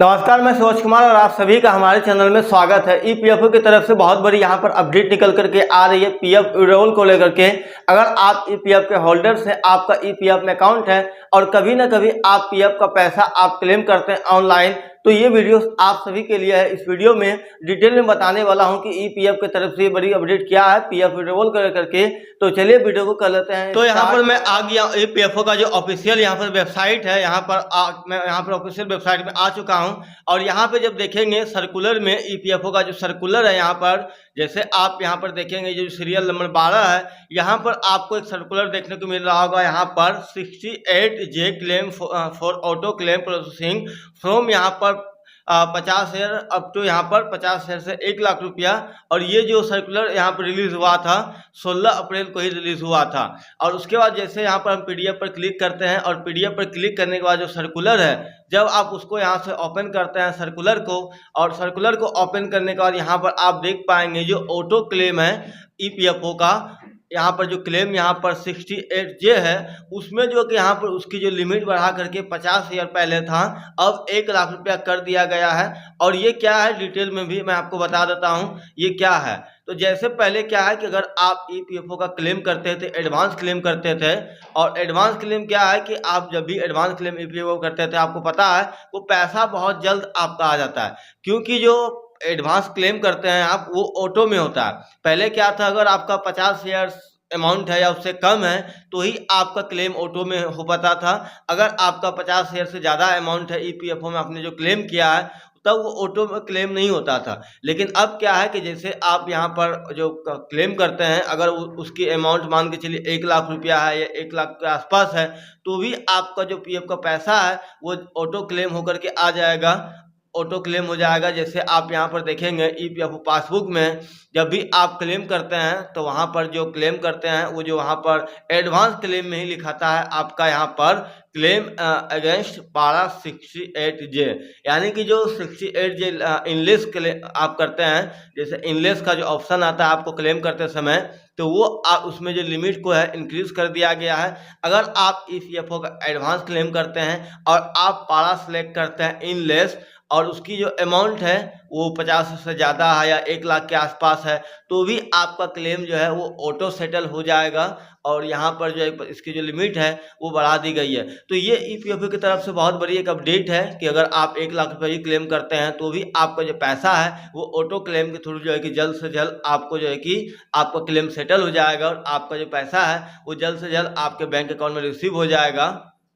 नमस्कार, मैं सूरज कुमार और आप सभी का हमारे चैनल में स्वागत है। ईपीएफओ की तरफ से बहुत बड़ी यहां पर अपडेट निकल करके आ रही है पीएफ विड्रॉल को लेकर के। अगर आप ईपीएफ के होल्डर्स हैं, आपका ईपीएफ में अकाउंट है और कभी ना कभी आप पीएफ का पैसा आप क्लेम करते हैं ऑनलाइन, तो ये वीडियो आप सभी के लिए है। इस वीडियो में डिटेल में बताने वाला हूं कि ईपीएफ की तरफ से बड़ी अपडेट क्या है पीएफ विड्रॉल को लेकर के। तो चलिए वीडियो को कर लेते हैं। तो यहाँ पर मैं आ गया ईपीएफओ का जो ऑफिशियल यहाँ पर वेबसाइट है, मैं यहाँ पर ऑफिशियल वेबसाइट में आ चुका हूँ। और यहाँ पे जब देखेंगे सर्कुलर में ईपीएफओ का जो सर्कुलर है, यहाँ पर जैसे आप यहाँ पर देखेंगे जो सीरियल नंबर 12 है, यहाँ पर आपको एक सर्कुलर देखने को मिल रहा होगा। यहाँ पर 68J claim for auto claim processing from यहाँ पर 50 शेयर अप टू यहाँ पर 50 शेयर से 1 लाख रुपया। और ये जो सर्कुलर यहाँ पर रिलीज हुआ था 16 अप्रैल को ही रिलीज हुआ था। और उसके बाद जैसे यहाँ पर हम पीडीएफ पर क्लिक करते हैं और पीडीएफ पर क्लिक करने के बाद जो सर्कुलर है, जब आप उसको यहाँ से ओपन करते हैं सर्कुलर को, और सर्कुलर को ओपन करने के बाद यहाँ पर आप देख पाएंगे जो ऑटो क्लेम है ईपीएफओ का, यहाँ पर जो क्लेम यहाँ पर 68J है, उसमें जो कि यहाँ पर उसकी जो लिमिट बढ़ा करके 50 शेयर पहले था, अब 1 लाख रुपया कर दिया गया है। और ये क्या है डिटेल में भी मैं आपको बता देता हूँ ये क्या है। तो जैसे पहले क्या है कि अगर आप ईपीएफओ का क्लेम करते थे, एडवांस क्लेम करते थे, और एडवांस क्लेम क्या है कि आप जब भी एडवांस क्लेम ईपीएफओ करते थे, आपको पता है वो पैसा बहुत जल्द आपका आ जाता है, क्योंकि जो एडवांस क्लेम करते हैं आप वो ऑटो में होता है। पहले क्या था, अगर आपका 50 शेयर अमाउंट है या उससे कम है तो ही आपका क्लेम ऑटो में हो पाता था। अगर आपका 50 शेयर से ज़्यादा अमाउंट है ईपीएफओ में आपने जो क्लेम किया है, तब वो ऑटो में क्लेम नहीं होता था। लेकिन अब क्या है कि जैसे आप यहाँ पर जो क्लेम करते हैं, अगर उसकी अमाउंट मान के चलिए 1 लाख रुपया है या 1 लाख के आसपास है, तो भी आपका जो पीएफ का पैसा है वो ऑटो क्लेम होकर के आ जाएगा, ऑटो क्लेम हो जाएगा। जैसे आप यहाँ पर देखेंगे ईपीएफओ पासबुक में जब भी आप क्लेम करते हैं तो वहाँ पर जो क्लेम करते हैं वो जो वहाँ पर एडवांस क्लेम में ही लिखाता है आपका यहाँ पर क्लेम अगेंस्ट पारा 68J, यानी कि जो 68J इनलेस क्लेम आप करते हैं, जैसे इनलेस का जो ऑप्शन आता है आपको क्लेम करते समय, तो वो उसमें जो लिमिट को है इंक्रीज कर दिया गया है। अगर आप ईपीएफओ का एडवांस क्लेम करते हैं और आप पारा सेलेक्ट करते हैं इनलेस, और उसकी जो अमाउंट है वो 50 से ज़्यादा है या 1 लाख के आसपास है, तो भी आपका क्लेम जो है वो ऑटो सेटल हो जाएगा। और यहाँ पर जो है इसकी जो लिमिट है वो बढ़ा दी गई है। तो ये ईपीएफओ की तरफ से बहुत बड़ी एक अपडेट है कि अगर आप 1 लाख रुपये क्लेम करते हैं तो भी आपका जो पैसा है वो ऑटो क्लेम के थ्रू जो है कि जल्द से जल्द आपको जो है कि आपका क्लेम सेटल हो जाएगा और आपका जो पैसा है वो जल्द से जल्द आपके बैंक अकाउंट में रिसीव हो जाएगा।